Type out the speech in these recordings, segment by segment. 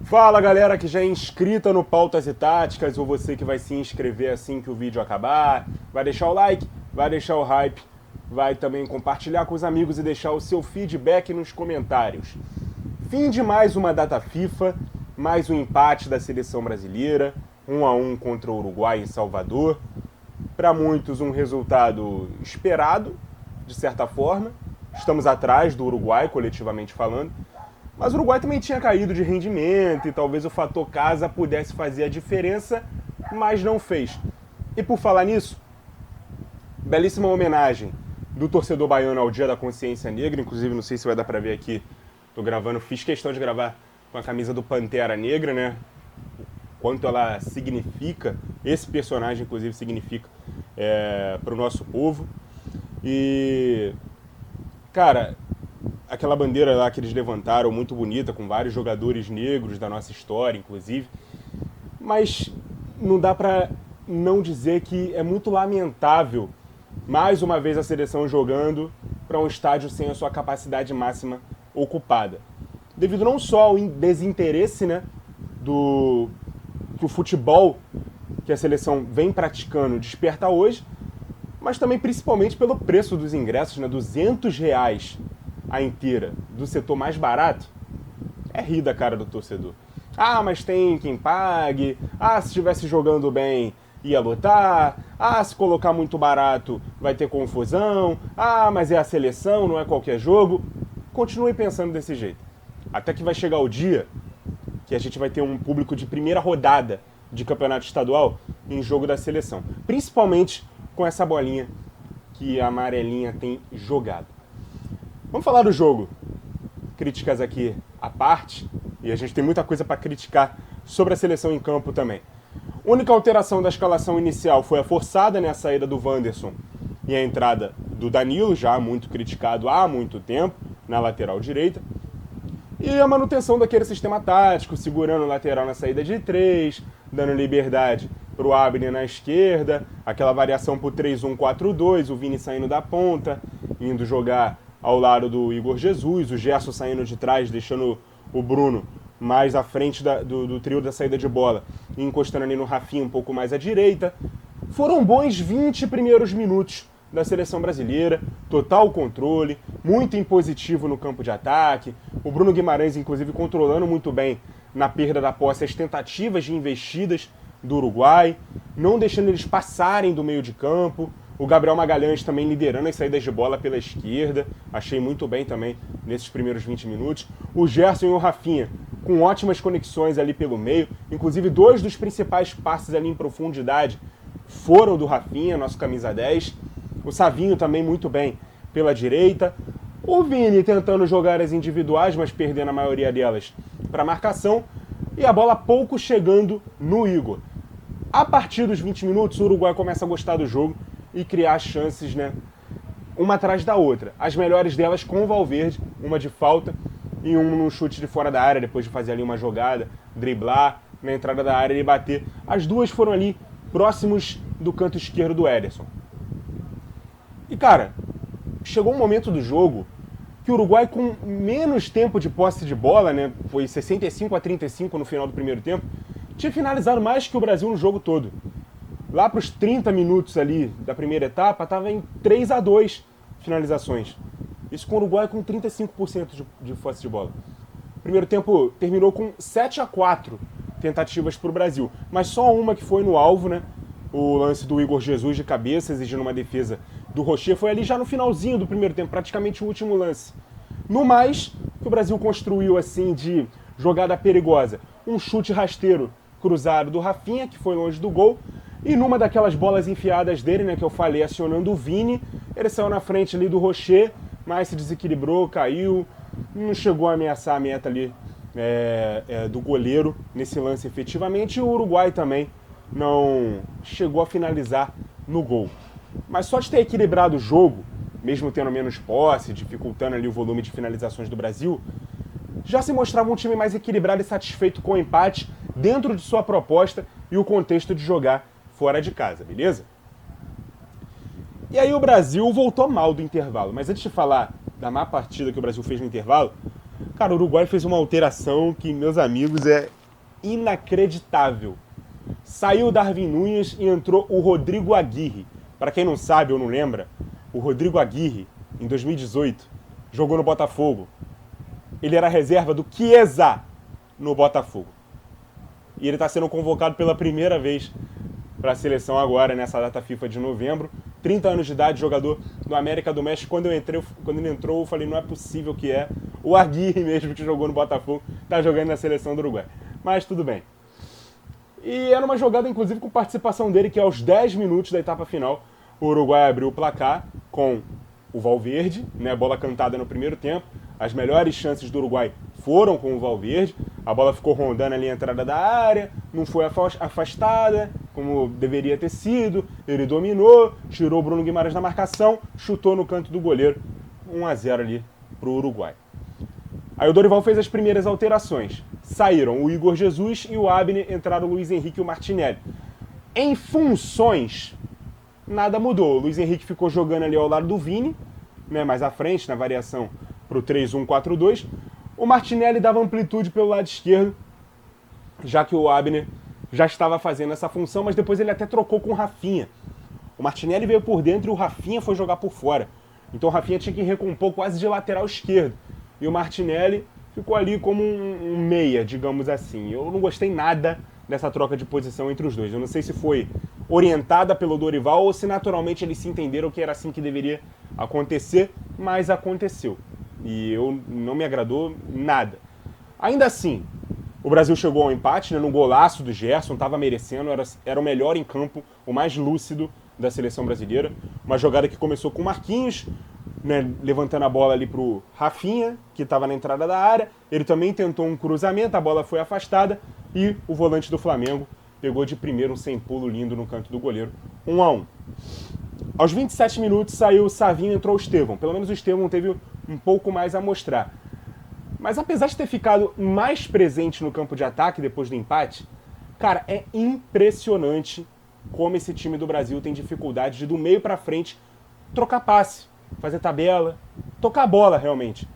Fala galera que já é inscrita no Pautas e Táticas, ou você que vai se inscrever assim que o vídeo acabar, vai deixar o like, vai deixar o hype, vai também compartilhar com os amigos e deixar o seu feedback nos comentários. Fim de mais uma data FIFA, mais um empate da seleção brasileira, 1-1 contra o Uruguai em Salvador. Para muitos um resultado esperado, de certa forma. Estamos atrás do Uruguai, coletivamente falando. Mas o Uruguai também tinha caído de rendimento e talvez o fator casa pudesse fazer a diferença, mas não fez. E por falar nisso, belíssima homenagem do torcedor baiano ao Dia da Consciência Negra, inclusive não sei se vai dar pra ver aqui, tô gravando, fiz questão de gravar com a camisa do Pantera Negra, né? Quanto ela significa, esse personagem inclusive significa pro nosso povo. E, cara, aquela bandeira lá que eles levantaram, muito bonita, com vários jogadores negros da nossa história, inclusive. Mas não dá pra não dizer que é muito lamentável, mais uma vez, a seleção jogando para um estádio sem a sua capacidade máxima ocupada. Devido não só ao desinteresse, né, que o futebol que a seleção vem praticando desperta hoje, mas também principalmente pelo preço dos ingressos, né, R$200 a inteira, do setor mais barato, é rir da cara do torcedor. Ah, mas tem quem pague, ah, se estivesse jogando bem ia lotar, ah, se colocar muito barato vai ter confusão, ah, mas é a seleção, não é qualquer jogo. Continue pensando desse jeito. Até que vai chegar o dia que a gente vai ter um público de primeira rodada de campeonato estadual em jogo da seleção. Principalmente com essa bolinha que a amarelinha tem jogado. Vamos falar do jogo. Críticas aqui à parte, e a gente tem muita coisa para criticar sobre a seleção em campo também. A única alteração da escalação inicial foi a forçada, né, a saída do Wanderson e a entrada do Danilo, já muito criticado há muito tempo, na lateral direita. E a manutenção daquele sistema tático, segurando o lateral na saída de 3, dando liberdade para o Abner na esquerda, aquela variação para o 3-1-4-2, o Vini saindo da ponta, indo jogar ao lado do Igor Jesus, o Gerson saindo de trás, deixando o Bruno mais à frente do trio da saída de bola, e encostando ali no Rafinha um pouco mais à direita. Foram bons 20 primeiros minutos da seleção brasileira, total controle, muito impositivo no campo de ataque, o Bruno Guimarães inclusive controlando muito bem na perda da posse as tentativas de investidas do Uruguai, não deixando eles passarem do meio de campo. O Gabriel Magalhães também liderando as saídas de bola pela esquerda. Achei muito bem também nesses primeiros 20 minutos. O Gerson e o Rafinha com ótimas conexões ali pelo meio. Inclusive, dois dos principais passes ali em profundidade foram do Rafinha, nosso camisa 10. O Savinho também muito bem pela direita. O Vini tentando jogar as individuais, mas perdendo a maioria delas para marcação. E a bola pouco chegando no Igor. A partir dos 20 minutos, o Uruguai começa a gostar do jogo e criar chances, né, uma atrás da outra. As melhores delas com o Valverde, uma de falta e um no chute de fora da área, depois de fazer ali uma jogada, driblar na entrada da área e bater. As duas foram ali próximos do canto esquerdo do Ederson. E cara, chegou um momento do jogo que o Uruguai, com menos tempo de posse de bola, né, foi 65-35 no final do primeiro tempo, tinha finalizado mais que o Brasil no jogo todo. Lá para os 30 minutos ali da primeira etapa, estava em 3-2 finalizações. Isso com o Uruguai com 35% de posse de bola. O primeiro tempo terminou com 7-4 tentativas para o Brasil, mas só uma que foi no alvo, né? O lance do Igor Jesus de cabeça, exigindo uma defesa do Rocher, foi ali já no finalzinho do primeiro tempo, praticamente o último lance. No mais, que o Brasil construiu assim de jogada perigosa, um chute rasteiro cruzado do Rafinha, que foi longe do gol, e numa daquelas bolas enfiadas dele, né, que eu falei, acionando o Vini, ele saiu na frente ali do Rocher, mas se desequilibrou, caiu, não chegou a ameaçar a meta ali do goleiro nesse lance efetivamente, e o Uruguai também não chegou a finalizar no gol. Mas só de ter equilibrado o jogo, mesmo tendo menos posse, dificultando ali o volume de finalizações do Brasil, já se mostrava um time mais equilibrado e satisfeito com o empate dentro de sua proposta e o contexto de jogar fora de casa, beleza? E aí o Brasil voltou mal do intervalo. Mas antes de falar da má partida que o Brasil fez no intervalo, cara, o Uruguai fez uma alteração que, meus amigos, inacreditável. Saiu o Darwin Núñez e entrou o Rodrigo Aguirre. Para quem não sabe ou não lembra, o Rodrigo Aguirre, em 2018, jogou no Botafogo. Ele era reserva do Chiesa no Botafogo. E ele está sendo convocado pela primeira vez para a seleção agora, nessa data FIFA de novembro. 30 anos de idade, jogador do América do México. Quando ele entrou, eu falei, não é possível que é o Aguirre mesmo que jogou no Botafogo, está jogando na seleção do Uruguai. Mas tudo bem. E era uma jogada, inclusive, com participação dele, que aos 10 minutos da etapa final, o Uruguai abriu o placar com o Valverde, né, bola cantada no primeiro tempo. As melhores chances do Uruguai foram com o Valverde. A bola ficou rondando ali a entrada da área, não foi afastada, como deveria ter sido. Ele dominou, tirou o Bruno Guimarães da marcação, chutou no canto do goleiro. 1-0 ali para o Uruguai. Aí o Dorival fez as primeiras alterações. Saíram o Igor Jesus e o Abner, entraram o Luiz Henrique e o Martinelli. Em funções, nada mudou. O Luiz Henrique ficou jogando ali ao lado do Vini, né, mais à frente, na variação para o 3-1-4-2. O Martinelli dava amplitude pelo lado esquerdo, já que o Abner já estava fazendo essa função, mas depois ele até trocou com o Rafinha. O Martinelli veio por dentro e o Rafinha foi jogar por fora. Então o Rafinha tinha que recompor quase de lateral esquerdo. E o Martinelli ficou ali como um meia, digamos assim. Eu não gostei nada dessa troca de posição entre os dois. Eu não sei se foi orientada pelo Dorival ou se naturalmente eles se entenderam que era assim que deveria acontecer, mas aconteceu. E não me agradou nada. Ainda assim, o Brasil chegou ao empate, né, no golaço do Gerson, estava merecendo, era o melhor em campo, o mais lúcido da seleção brasileira. Uma jogada que começou com o Marquinhos, né, levantando a bola ali pro Rafinha, que estava na entrada da área. Ele também tentou um cruzamento, a bola foi afastada e o volante do Flamengo pegou de primeiro um sem pulo lindo no canto do goleiro. 1-1. Aos 27 minutos saiu o Savinho e entrou o Estevão. Pelo menos o Estevão teve um pouco mais a mostrar. Mas apesar de ter ficado mais presente no campo de ataque depois do empate, cara, é impressionante como esse time do Brasil tem dificuldade de, do meio pra frente, trocar passe, fazer tabela, tocar a bola realmente.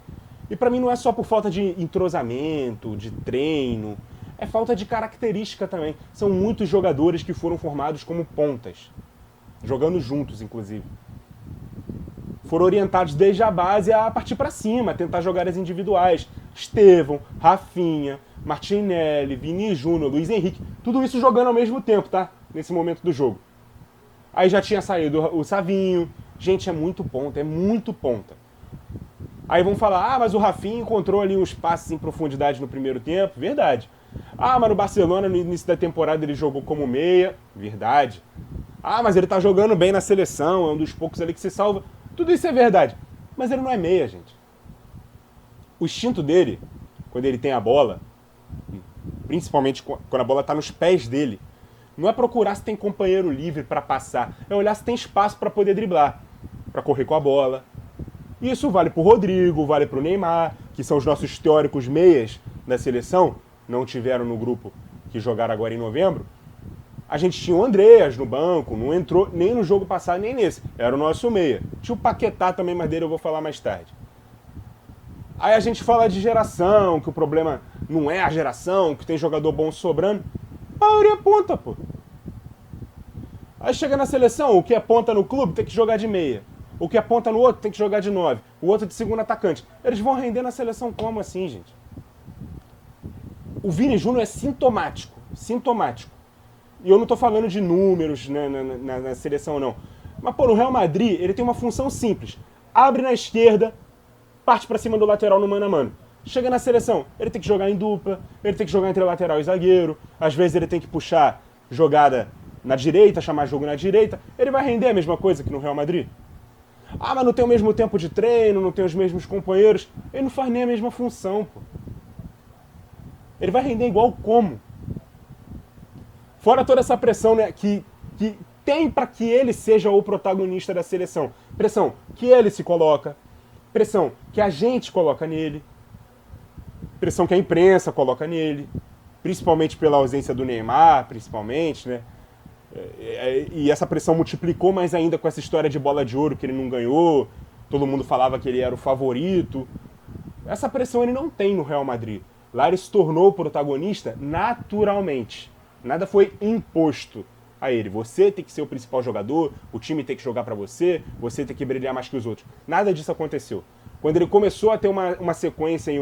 E pra mim não é só por falta de entrosamento, de treino, é falta de característica também. São muitos jogadores que foram formados como pontas, jogando juntos inclusive. Foram orientados desde a base a partir pra cima, a tentar jogadas individuais. Estevão, Rafinha, Martinelli, Vini Júnior, Luiz Henrique, tudo isso jogando ao mesmo tempo, tá? Nesse momento do jogo. Aí já tinha saído o Savinho. Gente, é muito ponta, é muito ponta. Aí vão falar, mas o Rafinha encontrou ali uns passes em profundidade no primeiro tempo. Verdade. Mas no Barcelona, no início da temporada, ele jogou como meia. Verdade. Mas ele tá jogando bem na seleção, é um dos poucos ali que se salva. Tudo isso é verdade. Mas ele não é meia, gente. O instinto dele, quando ele tem a bola, principalmente quando a bola tá nos pés dele, não é procurar se tem companheiro livre para passar, é olhar se tem espaço para poder driblar, para correr com a bola. Isso vale pro Rodrigo, vale pro Neymar, que são os nossos teóricos meias da seleção, não tiveram no grupo que jogaram agora em novembro. A gente tinha o Andreas no banco, não entrou nem no jogo passado, nem nesse. Era o nosso meia. Tinha o Paquetá também, mas dele eu vou falar mais tarde. Aí a gente fala de geração, que o problema não é a geração, que tem jogador bom sobrando. A maioria é ponta, pô. Aí chega na seleção, o que é ponta no clube tem que jogar de meia. O que é ponta no outro tem que jogar de 9. O outro de segundo atacante. Eles vão render na seleção como assim, gente? O Vini Júnior é sintomático. Sintomático. E eu não tô falando de números na seleção, não. Mas, pô, no Real Madrid, ele tem uma função simples. Abre na esquerda, parte pra cima do lateral no mano a mano. Chega na seleção, ele tem que jogar em dupla, ele tem que jogar entre lateral e zagueiro, às vezes ele tem que puxar jogada na direita, chamar jogo na direita. Ele vai render a mesma coisa que no Real Madrid? Mas não tem o mesmo tempo de treino, não tem os mesmos companheiros. Ele não faz nem a mesma função, pô. Ele vai render igual como? Fora toda essa pressão, né, que tem para que ele seja o protagonista da seleção. Pressão que ele se coloca, pressão que a gente coloca nele, pressão que a imprensa coloca nele, principalmente pela ausência do Neymar, principalmente, né? E essa pressão multiplicou mais ainda com essa história de bola de ouro que ele não ganhou, todo mundo falava que ele era o favorito. Essa pressão ele não tem no Real Madrid. Larry se tornou o protagonista naturalmente. Nada foi imposto a ele. Você tem que ser o principal jogador, o time tem que jogar pra você, você tem que brilhar mais que os outros. Nada disso aconteceu. Quando ele começou a ter uma sequência e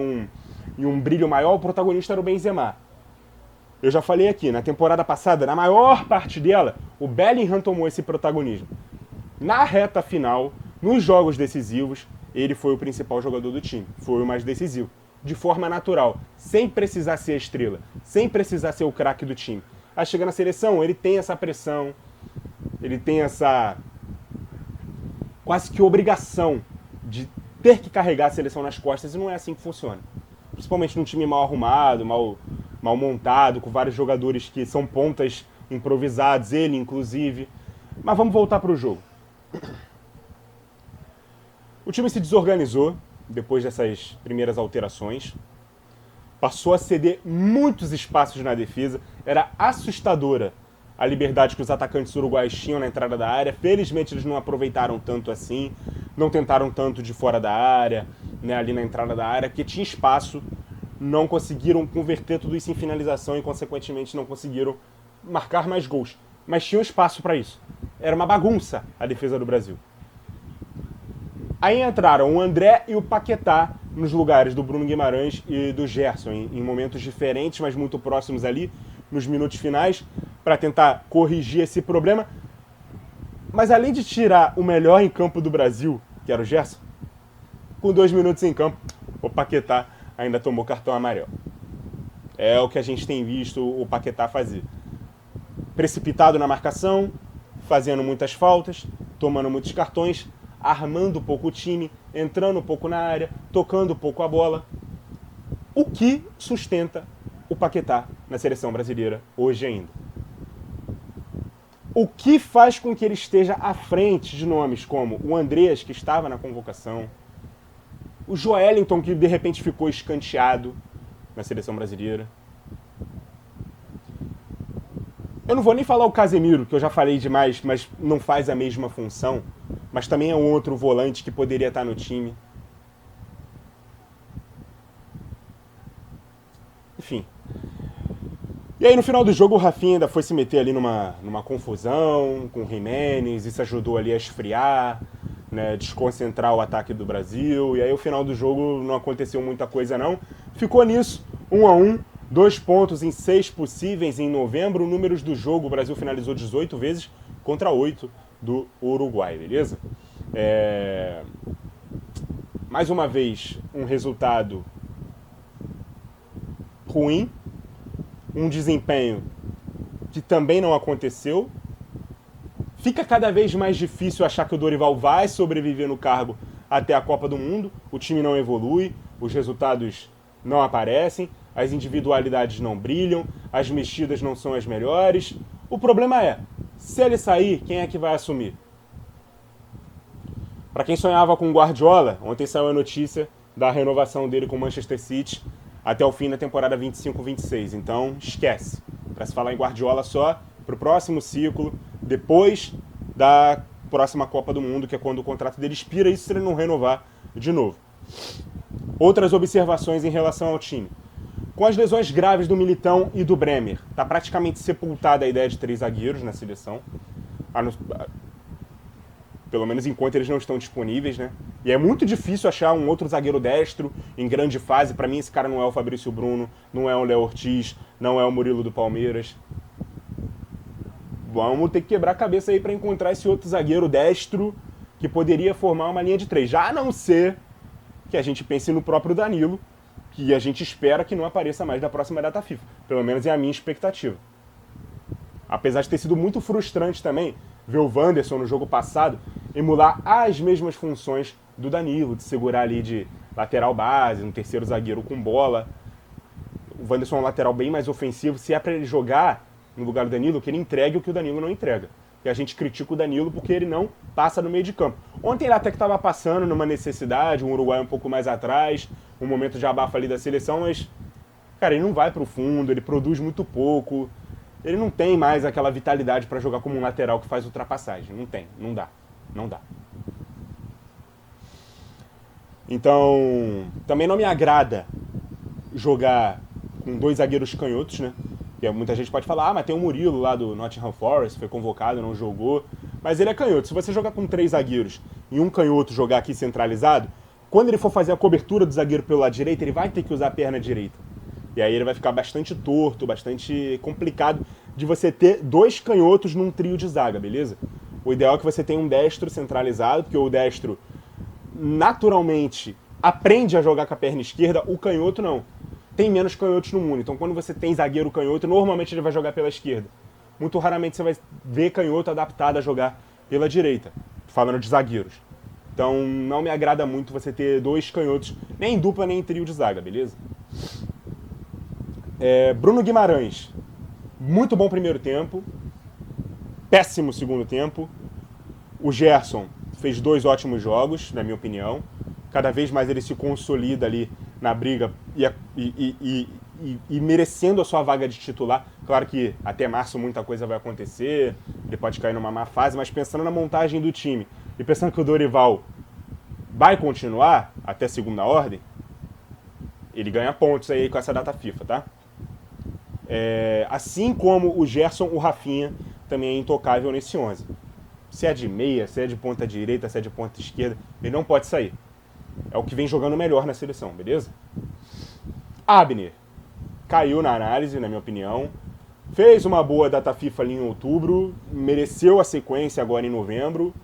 um brilho maior, o protagonista era o Benzema. Eu já falei aqui, na temporada passada, na maior parte dela, o Bellingham tomou esse protagonismo. Na reta final, nos jogos decisivos, ele foi o principal jogador do time, foi o mais decisivo. De forma natural, sem precisar ser a estrela, sem precisar ser o craque do time. Aí chega na seleção, ele tem essa pressão, ele tem essa quase que obrigação de ter que carregar a seleção nas costas, e não é assim que funciona. Principalmente num time mal arrumado, mal montado, com vários jogadores que são pontas improvisados, ele inclusive. Mas vamos voltar para o jogo. O time se desorganizou depois dessas primeiras alterações. Passou a ceder muitos espaços na defesa. Era assustadora a liberdade que os atacantes uruguaios tinham na entrada da área. Felizmente eles não aproveitaram tanto assim. Não tentaram tanto de fora da área, né, ali na entrada da área, porque tinha espaço. Não conseguiram converter tudo isso em finalização e, consequentemente, não conseguiram marcar mais gols. Mas tinham espaço para isso. Era uma bagunça a defesa do Brasil. Aí entraram o André e o Paquetá nos lugares do Bruno Guimarães e do Gerson, em momentos diferentes, mas muito próximos ali, nos minutos finais, para tentar corrigir esse problema. Mas além de tirar o melhor em campo do Brasil, que era o Gerson, com 2 minutos em campo, o Paquetá ainda tomou cartão amarelo. É o que a gente tem visto o Paquetá fazer. Precipitado na marcação, fazendo muitas faltas, tomando muitos cartões, armando pouco o time, entrando pouco na área, tocando pouco a bola. O que sustenta o Paquetá na seleção brasileira hoje ainda. O que faz com que ele esteja à frente de nomes como o Andreas, que estava na convocação, o Joelinton, que de repente ficou escanteado na seleção brasileira. Eu não vou nem falar o Casemiro, que eu já falei demais, mas não faz a mesma função. Mas também é um outro volante que poderia estar no time. Enfim. E aí no final do jogo o Rafinha ainda foi se meter ali numa confusão com o Jimenez, isso ajudou ali a esfriar, né, desconcentrar o ataque do Brasil. E aí o final do jogo não aconteceu muita coisa não. Ficou nisso, 1-1, 2 pontos em 6 possíveis em novembro. Números do jogo, o Brasil finalizou 18 vezes contra 8 do Uruguai, beleza? Mais uma vez, um resultado ruim, um desempenho que também não aconteceu. Fica cada vez mais difícil achar que o Dorival vai sobreviver no cargo até a Copa do Mundo. O time não evolui, os resultados não aparecem, as individualidades não brilham, as mexidas não são as melhores. O problema é, se ele sair, quem é que vai assumir? Para quem sonhava com o Guardiola, ontem saiu a notícia da renovação dele com o Manchester City até o fim da temporada 25-26. Então, esquece. Para se falar em Guardiola só para o próximo ciclo, depois da próxima Copa do Mundo, que é quando o contrato dele expira, isso se ele não renovar de novo. Outras observações em relação ao time. Com as lesões graves do Militão e do Bremer, está praticamente sepultada a ideia de 3 zagueiros na seleção. Pelo menos enquanto eles não estão disponíveis, né? E é muito difícil achar um outro zagueiro destro em grande fase. Para mim, esse cara não é o Fabrício Bruno, não é o Léo Ortiz, não é o Murilo do Palmeiras. Vamos ter que quebrar a cabeça aí para encontrar esse outro zagueiro destro que poderia formar uma linha de 3. Já a não ser que a gente pense no próprio Danilo, que a gente espera que não apareça mais na próxima data FIFA. Pelo menos é a minha expectativa. Apesar de ter sido muito frustrante também ver o Wanderson no jogo passado emular as mesmas funções do Danilo, de segurar ali de lateral base, um terceiro zagueiro com bola. O Wanderson é um lateral bem mais ofensivo. Se é para ele jogar no lugar do Danilo, que ele entregue o que o Danilo não entrega. E a gente critica o Danilo porque ele não passa no meio de campo. Ontem ele até que estava passando numa necessidade, um Uruguai um pouco mais atrás, um momento de abafa ali da seleção, mas, cara, ele não vai pro fundo, ele produz muito pouco, ele não tem mais aquela vitalidade para jogar como um lateral que faz ultrapassagem. Não tem, não dá, não dá. Então, também não me agrada jogar com 2 zagueiros canhotos, né? E muita gente pode falar, mas tem o Murilo lá do Nottingham Forest, foi convocado, não jogou. Mas ele é canhoto. Se você jogar com 3 zagueiros e um canhoto jogar aqui centralizado, quando ele for fazer a cobertura do zagueiro pelo lado direito, ele vai ter que usar a perna direita. E aí ele vai ficar bastante torto, bastante complicado de você ter 2 canhotos num trio de zaga, beleza? O ideal é que você tenha um destro centralizado, porque o destro naturalmente aprende a jogar com a perna esquerda, o canhoto não. Tem menos canhotos no mundo, então quando você tem zagueiro canhoto, normalmente ele vai jogar pela esquerda. Muito raramente você vai ver canhoto adaptado a jogar pela direita, falando de zagueiros. Então não me agrada muito você ter 2 canhotos, nem em dupla nem em trio de zaga, beleza? Bruno Guimarães, muito bom primeiro tempo, péssimo segundo tempo. O Gerson fez 2 ótimos jogos, na minha opinião. Cada vez mais ele se consolida ali na briga e merecendo a sua vaga de titular. Claro que até março muita coisa vai acontecer, ele pode cair numa má fase, mas pensando na montagem do time e pensando que o Dorival vai continuar até segunda ordem, ele ganha pontos aí com essa data FIFA, tá? Assim como o Gerson, o Rafinha também é intocável nesse 11. Se é de meia, se é de ponta direita, se é de ponta esquerda, ele não pode sair. É o que vem jogando melhor na seleção, beleza? Abner caiu na análise, na minha opinião. Fez uma boa data FIFA ali em outubro, mereceu a sequência agora em novembro,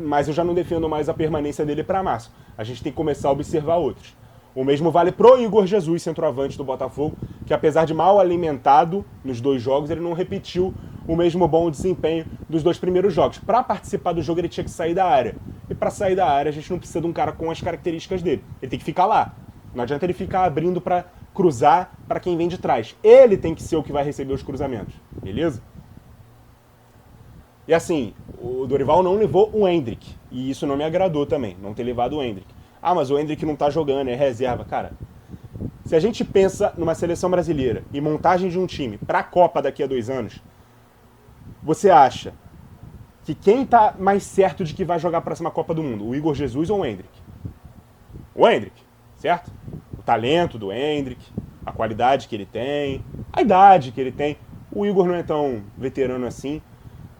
mas eu já não defendo mais a permanência dele para março. A gente tem que começar a observar outros. O mesmo vale pro Igor Jesus, centroavante do Botafogo, que apesar de mal alimentado nos 2 jogos, ele não repetiu o mesmo bom desempenho dos 2 primeiros jogos. Para participar do jogo, ele tinha que sair da área. E para sair da área, a gente não precisa de um cara com as características dele. Ele tem que ficar lá. Não adianta ele ficar abrindo para cruzar para quem vem de trás. Ele tem que ser o que vai receber os cruzamentos. Beleza? E assim, o Dorival não levou o Endrick. E isso não me agradou também, não ter levado o Endrick. Ah, mas o Endrick não tá jogando, é reserva. Cara, se a gente pensa numa seleção brasileira e montagem de um time para a Copa daqui a 2 anos, você acha que quem tá mais certo de que vai jogar a próxima Copa do Mundo? O Igor Jesus ou o Endrick? O Endrick, certo? O talento do Endrick, a qualidade que ele tem, a idade que ele tem. O Igor não é tão veterano assim,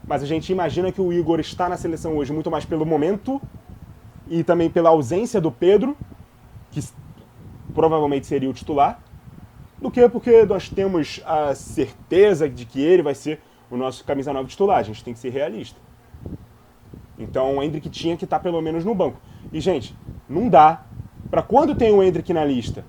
mas a gente imagina que o Igor está na seleção hoje muito mais pelo momento e também pela ausência do Pedro, que provavelmente seria o titular, do que porque nós temos a certeza de que ele vai ser o nosso camisa 9 titular. A gente tem que ser realista. Então o Endrick tinha que estar pelo menos no banco. E, gente, não dá para quando tem o Endrick na lista,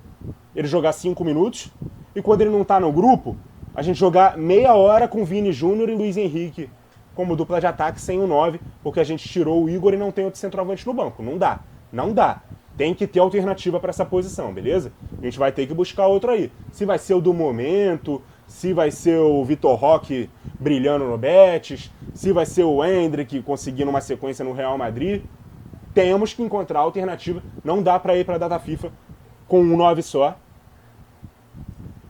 ele jogar 5 minutos, e quando ele não tá no grupo, a gente jogar meia hora com Vini Júnior e Luiz Henrique como dupla de ataque sem o 9, porque a gente tirou o Igor e não tem outro centroavante no banco. Não dá. Não dá. Tem que ter alternativa para essa posição, beleza? A gente vai ter que buscar outro aí. Se vai ser o do momento, se vai ser o Vitor Roque brilhando no Betis, se vai ser o Endrick conseguindo uma sequência no Real Madrid, temos que encontrar alternativa. Não dá para ir para a data FIFA com um 9 só.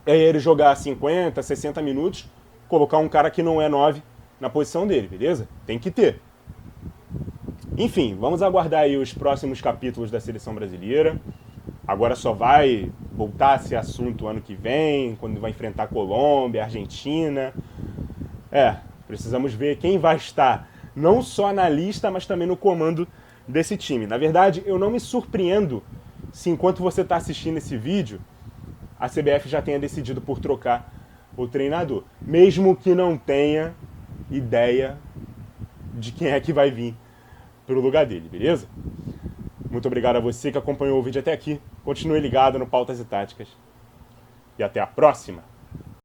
É ele jogar 50, 60 minutos, colocar um cara que não é 9 na posição dele, beleza? Tem que ter. Enfim, vamos aguardar aí os próximos capítulos da seleção brasileira. Agora só vai voltar a ser assunto ano que vem, quando vai enfrentar Colômbia, Argentina. Precisamos ver quem vai estar não só na lista, mas também no comando desse time. Na verdade, eu não me surpreendo se enquanto você está assistindo esse vídeo, a CBF já tenha decidido por trocar o treinador. Mesmo que não tenha ideia de quem é que vai vir pelo lugar dele, beleza? Muito obrigado a você que acompanhou o vídeo até aqui. Continue ligado no Pautas e Táticas. E até a próxima!